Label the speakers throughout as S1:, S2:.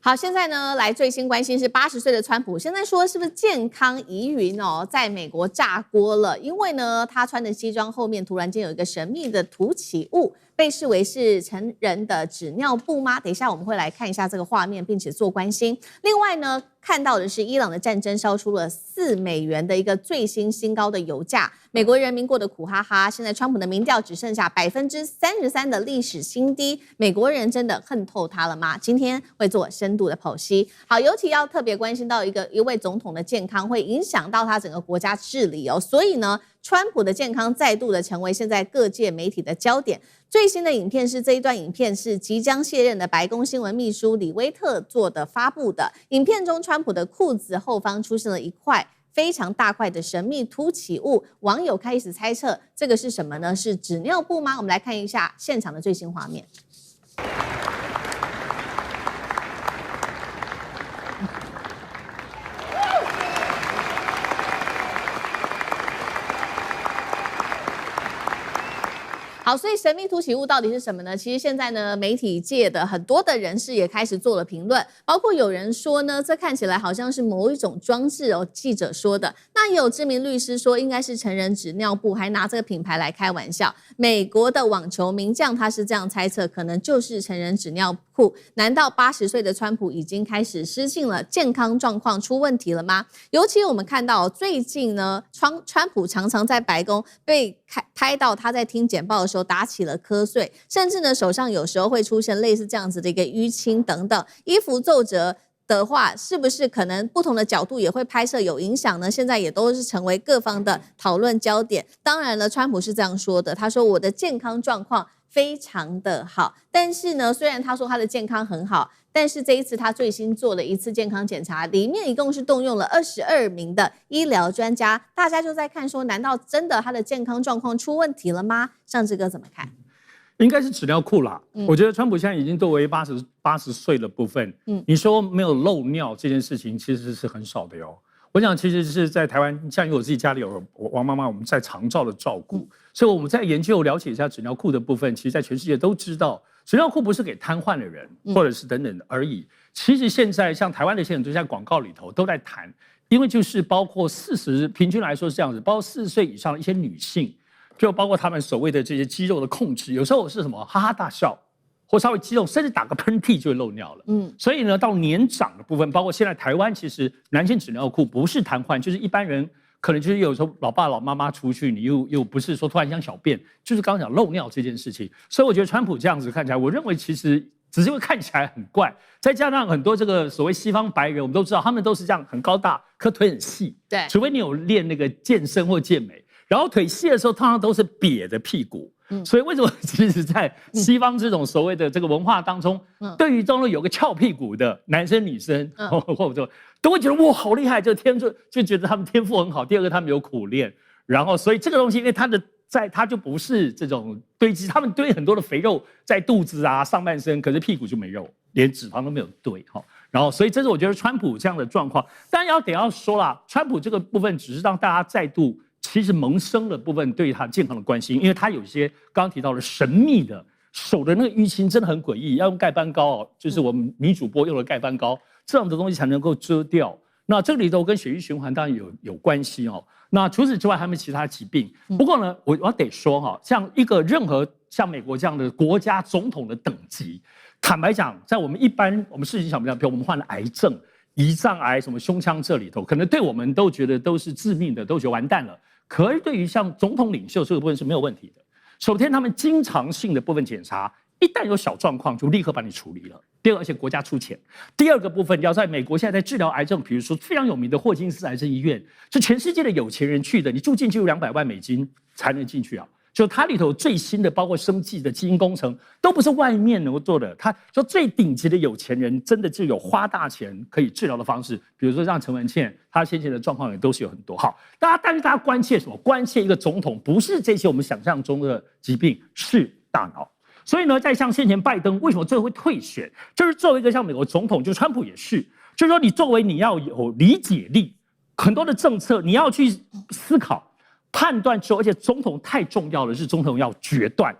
S1: 好，現在呢，來最新關心是80歲的川普，現在說是不是健康疑雲哦，在美國炸鍋了？因為呢，他穿的西裝後面突然間有一個神秘的凸起物，被視為是成人的紙尿布嗎？等一下我們會來看一下這個畫面，並且做關心。另外呢，看到的是伊朗的戰爭燒出了$4的一個最新高的油價，美國人民過得苦哈哈。現在川普的民調只剩下33%的歷史新低，美國人真的恨透他了嗎？今天會做深度的剖析。好，尤其要特別關心到一位總統的健康，會影響到他整個國家治理哦。所以呢，川普的健康再度的成為現在各界媒體的焦點。最新的影片是这一段影片是即將卸任的白宮新聞秘書李威特做的發布的。影片中，川普的褲子後方出現了一塊非常大塊的神秘凸起物，網友開始猜測這個是什麼呢？是紙尿布嗎？我們來看一下現場的最新畫面。好，所以神秘凸起物到底是什麼呢？其實現在呢，媒體界的很多的人士也開始做了評論，包括有人說呢，這看起來好像是某一種裝置哦。記者說的，那也有知名律師說應該是成人紙尿布，還拿這個品牌來開玩笑。美國的網球名將他是這樣猜測，可能就是成人紙尿布。難道80歲的川普已經開始失禁了，健康狀況出問題了嗎？尤其我們看到最近呢，川普常常在白宮被拍到他在聽簡報的時候打起了瞌睡，甚至呢手上有時候會出現類似這樣子的一個淤青等等，衣服皺褶的話，是不是可能不同的角度也會拍攝有影響呢？現在也都是成為各方的討論焦點。當然了，川普是這樣說的，他說我的健康狀況非常的好，但是呢，雖然他說他的健康很好，但是這一次他最新做了一次健康檢查，裡面一共是動用了22名的醫療專家，大家就在看說，難道真的他的健康狀況出問題了嗎？尚志哥怎麼看？
S2: 應該是紙尿褲啦。我覺得川普現在已經作為80歲的部分，你說沒有漏尿這件事情其實是很少的喲。我想其實是在台灣，像因為我自己家裡有王媽媽，我們在長照的照顧，所以我們在研究了解一下紙尿褲的部分，其實在全世界都知道，紙尿褲不是給癱瘓的人或者是等等而已。其實現在像台灣的現在在廣告裡頭都在談，因為就是包括平均來說是這樣子，包括40歲以上的一些女性，就包括他們所謂的這些肌肉的控制，有時候是什麼哈哈大笑，或稍微激動，甚至打個噴嚏就會漏尿了。所以呢，到年長的部分，包括現在台灣，其實男性紙尿褲不是癱瘓，就是一般人可能就是有時候老爸老媽媽出去，你又不是說突然想小便，就是剛剛講漏尿這件事情。所以我覺得川普這樣子看起來，我認為其實只是因為看起來很怪，再加上很多這個所謂西方白人，我們都知道他們都是這樣很高大，可腿很細，對，除非你有練那個健身或健美。然後腿細的時候，通常都是癟的屁股，所以為什麼其實，在西方這種所謂的這個文化當中，對於中有個翹屁股的男生女生，或者都會覺得哇好厲害，就覺得他們天賦很好。第二個，他們有苦練，然後所以這個東西，因為他就不是這種堆積，他們堆很多的肥肉在肚子啊上半身，可是屁股就沒肉，連脂肪都沒有堆哈。然後所以這是我覺得川普這樣的狀況，當然得要說啦，川普這個部分只是讓大家再度。其實萌生了部分對於他健康的關心，因為他有一些剛剛提到的神秘的手的那個淤青真的很詭異，要用蓋斑膏哦，就是我們女主播用的蓋斑膏這樣的東西才能夠遮掉。那這裡頭跟血液循環當然有關係哦。那除此之外還有沒有其他疾病？不過呢，我得說哈，像一個任何像美國這樣的國家總統的等級，坦白講，在我們一般我們事情想不想，比如我們患了癌症、胰臟癌、什麼胸腔這裡頭，可能對我們都覺得都是致命的，都覺得完蛋了。可是對於像總統領袖這個部分是沒有問題的。首先，他們經常性的部分檢查，一旦有小狀況就立刻把你處理了。第二，而且國家出錢。第二個部分，要在美國現在在治療癌症，比如說非常有名的霍金斯癌症醫院，是全世界的有錢人去的，你住進去有200萬美金才能進去啊。就它裡頭最新的，包括生技的基因工程，都不是外面能夠做的。他說最頂級的有錢人，真的就有花大錢可以治療的方式，比如說像陳文茜，他先前的狀況也都是有很多。好，但是大家關切什麼？關切一個總統不是這些我們想象中的疾病，是大腦。所以呢，在像先前拜登為什麼最後會退選，就是作為一個像美國總統，就川普也是，就是說你作為你要有理解力，很多的政策你要去思考。判斷之後，而且總統太重要了，是总統要決斷。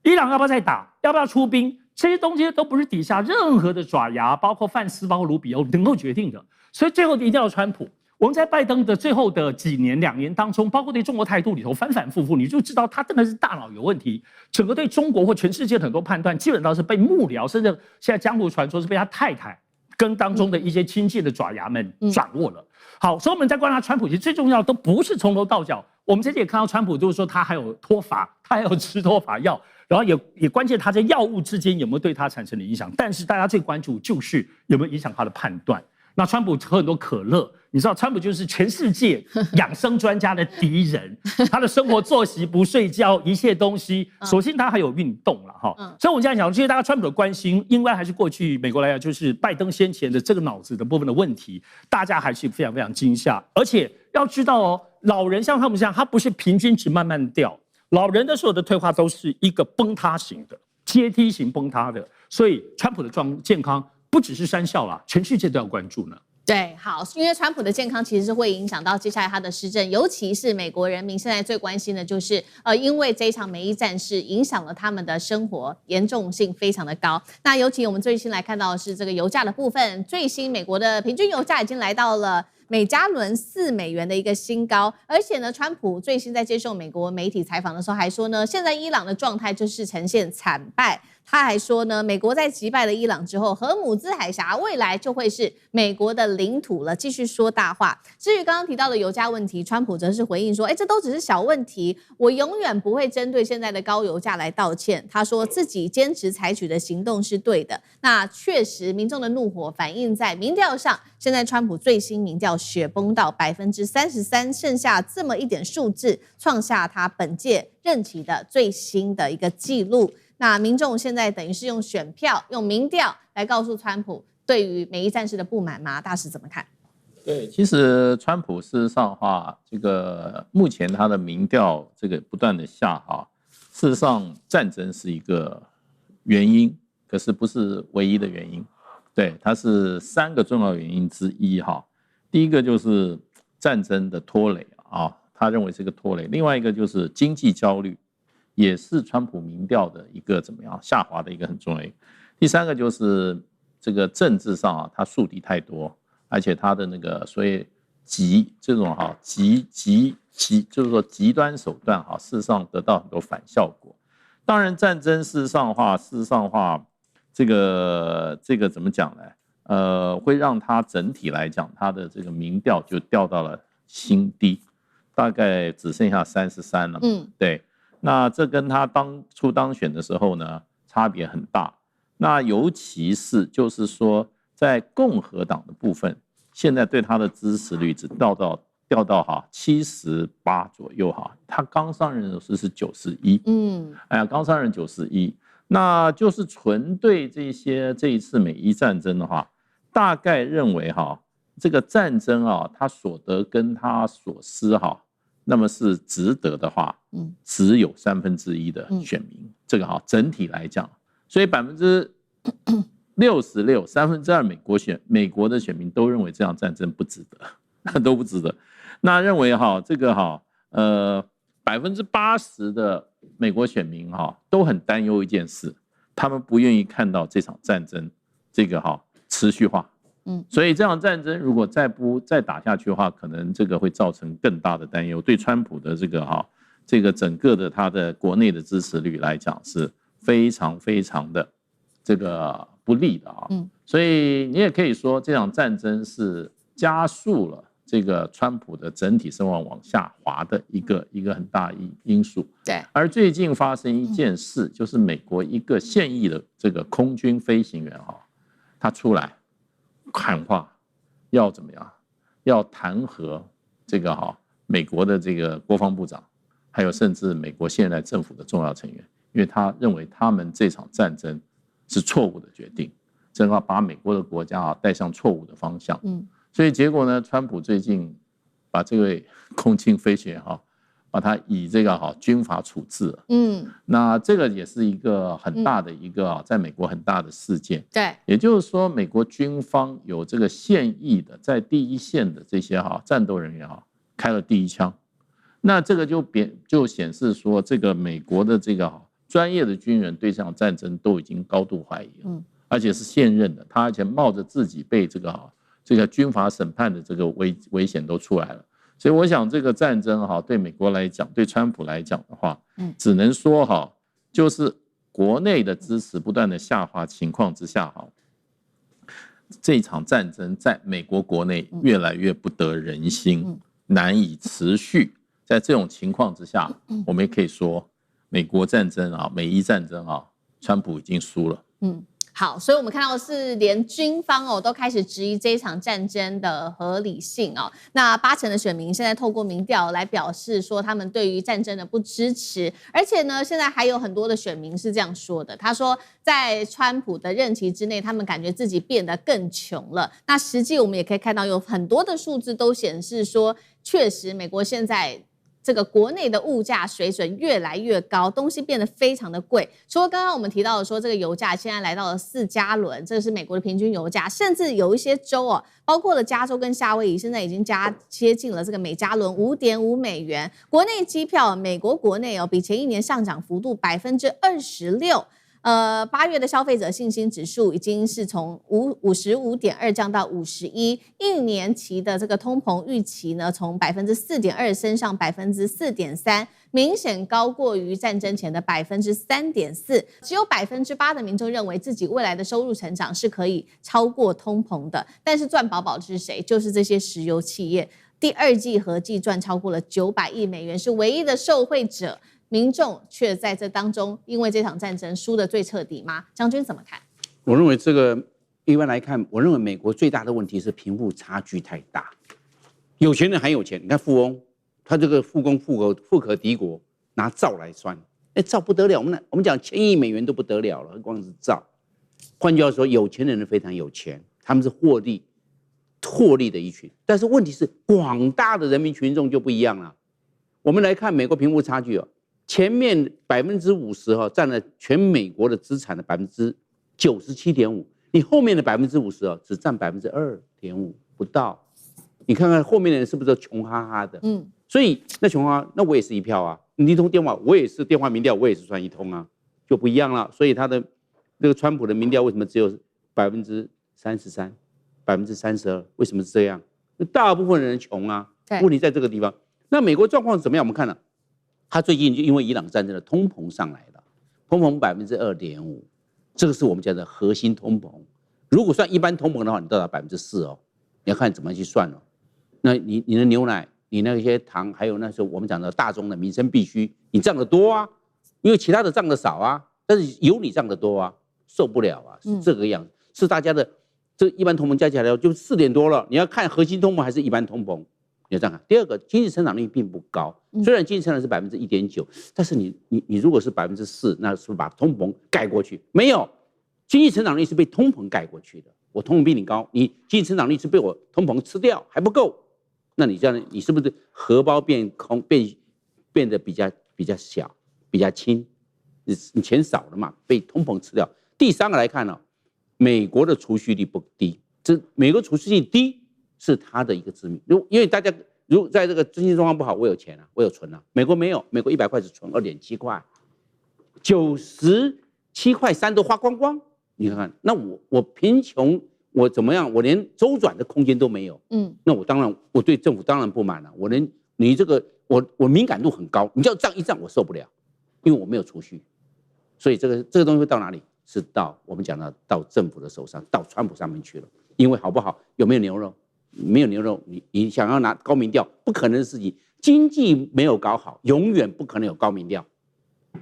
S2: 伊朗要不要再打？要不要出兵？這些東西都不是底下任何的爪牙，包括范斯、包括盧比歐能夠決定的。所以最後一定要川普。我們在拜登的最後的2年當中，包括對中國態度裡頭反反复复，你就知道他真的是大腦有問題。整個對中國或全世界的很多判断，基本上是被幕僚，甚至現在江湖傳說是被他太太跟當中的一些親近的爪牙們掌握了。好，所以我們在觀察川普，其實最重要的都不是從頭到腳。我們這次也看到川普，就是說他還有脫髮，他還有吃脫髮藥，然後也關鍵他在藥物之間有沒有對他產生的影響。但是大家最關注就是有沒有影響他的判斷。那川普喝很多可樂，你知道川普就是全世界養生專家的敵人，他的生活作息不睡覺，一切東西，所幸他還有運動了哈。所以我們這樣講，其實大家川普的關心，應該還是過去美國來講，就是拜登先前的這個腦子的部分的問題，大家還是非常非常驚嚇。而且要知道哦，老人像他們這樣，他不是平均值慢慢掉，老人的所有的退化都是一個崩塌型的，階梯型崩塌的。所以川普的健康不只是3校啦，全世界都要關注呢。
S1: 对，好，因為川普的健康其實是會影響到接下來他的施政，尤其是美國人民現在最關心的就是，因為這一場美伊戰事影響了他們的生活，嚴重性非常的高。那尤其我們最新來看到的是這個油價的部分，最新美國的平均油價已經來到了每加侖4美元的一個新高，而且呢，川普最新在接受美國媒體採訪的時候還說呢，現在伊朗的狀態就是呈現慘敗。他還說呢，美國在擊敗了伊朗之後，荷姆茲海峽未來就會是美國的領土了，繼續說大話。至於剛剛提到的油價問題，川普則是回應說，這都只是小問題，我永遠不會針對現在的高油價來道歉。他說自己堅持採取的行動是對的。那確實，民眾的怒火反映在民調上，現在川普最新民調雪崩到33%，剩下這麼一點數字，創下他本屆任期的最新的一個記錄。那民眾現在等於是用選票、用民調來告訴川普對於美伊戰事的不滿嗎？大使怎麼看？
S3: 對，其實川普事實上的話，這個目前他的民調這個不斷的下哈，事實上戰爭是一個原因，可是不是唯一的原因。對，它是3個重要原因之一哈。第一個就是戰爭的拖累啊，他認為是一個拖累。另外一個就是經濟焦慮。也是川普民調的一個怎麼樣下滑的一個很重要的。第3個就是這個政治上啊，他樹敵太多，而且他的那個所謂這種哈就是說極端手段哈，事實上得到很多反效果。當然戰爭事實上的話，這個怎麼講呢？會讓他整體來講，他的這個民調就掉到了新低，大概只剩下33了。對。那這跟他當初當選的時候呢，差別很大。那尤其是就是說，在共和黨的部分，現在對他的支持率只掉到78左右哈。他剛上任的時候是91，剛上任91，那就是純對這一次美伊戰爭的話，大概認為哈，這個戰爭啊，他所得跟他所失哈。那麼是值得的話，只有1/3的選民，這個哈整體來講，所以66%、2/3美國的選民都認為這場戰爭不值得，都不值得。那認為哈這個哈80%的美國選民哈都很擔憂一件事，他們不願意看到這場戰爭這個哈持續化。所以這場戰爭如果再打下去的話，可能這個會造成更大的擔憂，對川普的這個整個的他的國內的支持率來講是非常非常的這個不利的啊。所以你也可以說這場戰爭是加速了這個川普的整體聲望往下滑的一個很大因素。對。而最近發生一件事，就是美國一個現役的這個空軍飛行員哈，他出來喊話要怎麼樣？要彈劾這個美國的這個國防部長，還有甚至美國現在政府的重要成員，因為他認為他們這場戰爭是錯誤的決定，正好把美國的國家帶向錯誤的方向。所以結果呢，川普最近把這位空軍飛行員把他以這個軍法處置了。那這個也是一個很大的一個在美國很大的事件。對，也就是說，美國軍方有這個現役的在第一線的這些戰鬥人員開了第一槍。那這個就顯示說，這個美國的這個專業的軍人對這場戰爭都已經高度懷疑了，而且是現任的，他而且冒着自己被這個軍法審判的這個危險都出來了，所以我想這個戰爭對美國來講，對川普來講的話，只能說就是國內的支持不斷的下滑情況之下這場戰爭在美國國內越來越不得人心，難以持續。在這種情況之下，我們也可以說，美國戰爭美伊戰爭川普已經輸了。
S1: 好，所以我們看到的是連軍方都開始質疑這一場戰爭的合理性那80%的選民現在透過民調來表示說他們對於戰爭的不支持，而且呢，現在還有很多的選民是這樣說的，他說在川普的任期之內，他們感覺自己變得更窮了。那實際我們也可以看到有很多的數字都顯示說，確實美國現在這個國內的物價水準越來越高，東西變得非常的貴。除了剛剛我們提到的說，這個油價現在來到了4加侖，這是美國的平均油價，甚至有一些州包括了加州跟夏威夷，現在已經接近了這個每加侖5.5美元。国內機票，美國國內比前一年上漲幅度26%。8月的消費者信心指數已經是從55.2降到51，一年期的這個通膨預期呢，從4.2升上4.3%，明顯高過於戰爭前的3.4%。只有8%的民眾認為自己未來的收入成長是可以超過通膨的，但是賺飽飽是誰？就是這些石油企業，第2季合計賺超過了900億美元，是唯一的受惠者。民眾卻在這當中，因為這場戰爭輸得最徹底嗎？將軍怎麼看？
S4: 我認為這個一般來看，我認為美國最大的問題是貧富差距太大。有錢人很有錢，你看富翁，他這個富可敵國，拿兆來算，兆不得了。我們講1000億美元都不得了了，光是兆。換句話說，有錢人非常有錢，他們是獲利的一群。但是問題是，廣大的人民群眾就不一樣了。我們來看美国貧富差距前面50%占了全美國的資產的97.5%，你後面的50%只占2.5%不到。你看看後面的人是不是都窮哈哈的？所以那窮哈哈，那我也是一票啊。你一通電話，我也是電話民調，我也是算一通啊，就不一樣了。所以他的這個川普的民調為什麼只有33%、32%？為什麼是這樣？大部分人窮啊，問題在這個地方。那美國狀況怎麼樣？我們看了。他最近就因為伊朗戰爭的通膨上來了，通膨2.5%，這個是我們講的核心通膨。如果算一般通膨的話，你到達4%你要看怎麼去算了。那你的牛奶，你那些糖，還有那時候我們講的大宗的民生必需，你漲得多啊，因為其他的漲得少啊，但是有你漲得多啊，受不了啊，是這個樣子，是大家的這一般通膨加起來就4點多了。你要看核心通膨還是一般通膨？你要這樣看。第二個，經濟成長率並不高，雖然經濟成長是1.9%，但是你如果是4%，那是不是把通膨蓋過去？沒有，經濟成長率是被通膨蓋過去的。我通膨比你高，你經濟成長率是被我通膨吃掉，還不夠。那你這樣，你是不是荷包變得比較小，比較輕？你錢少了嘛，被通膨吃掉。第三個來看美國的儲蓄率不低，美國儲蓄率低。是他的一個致命，因為大家如果在這個經濟狀況不好，我有錢啊，我有存啊。美國沒有，美國100塊只存2.7塊，97塊3都花光光。你看看，那我貧窮，我怎麼樣？我連周轉的空間都沒有。那我對政府當然不滿了。你這個我敏感度很高，你叫漲一漲我受不了，因為我沒有儲蓄。所以這個東西會到哪裡？是到我們講的到政府的手上，到川普上面去了。因為好不好？有沒有牛肉？沒有牛肉，你想要拿高民調，不可能的事情。經濟沒有搞好，永遠不可能有高民調。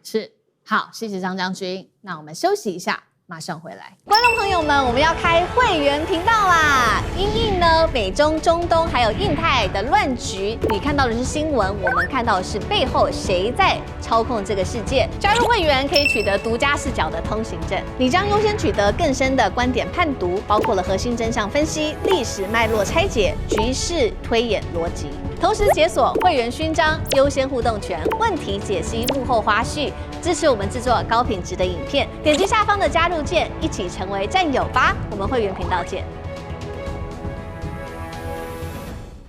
S1: 是，好，謝謝張將軍。那我們休息一下，馬上回來。觀眾朋友們，我們要開會員頻道啦！因應呢美中、中東還有印太的亂局，你看到的是新聞，我們看到的是背後誰在操控這個世界。加入會員可以取得獨家視角的通行證，你將優先取得更深的觀點判讀，包括了核心真相分析、歷史脈絡拆解、局勢推演邏輯。同時解鎖會員勳章、優先互動權、問題解析、幕後花絮，支持我們制作高品質的影片。點擊下方的加入鍵，一起成為戰友吧！我們會員頻道見。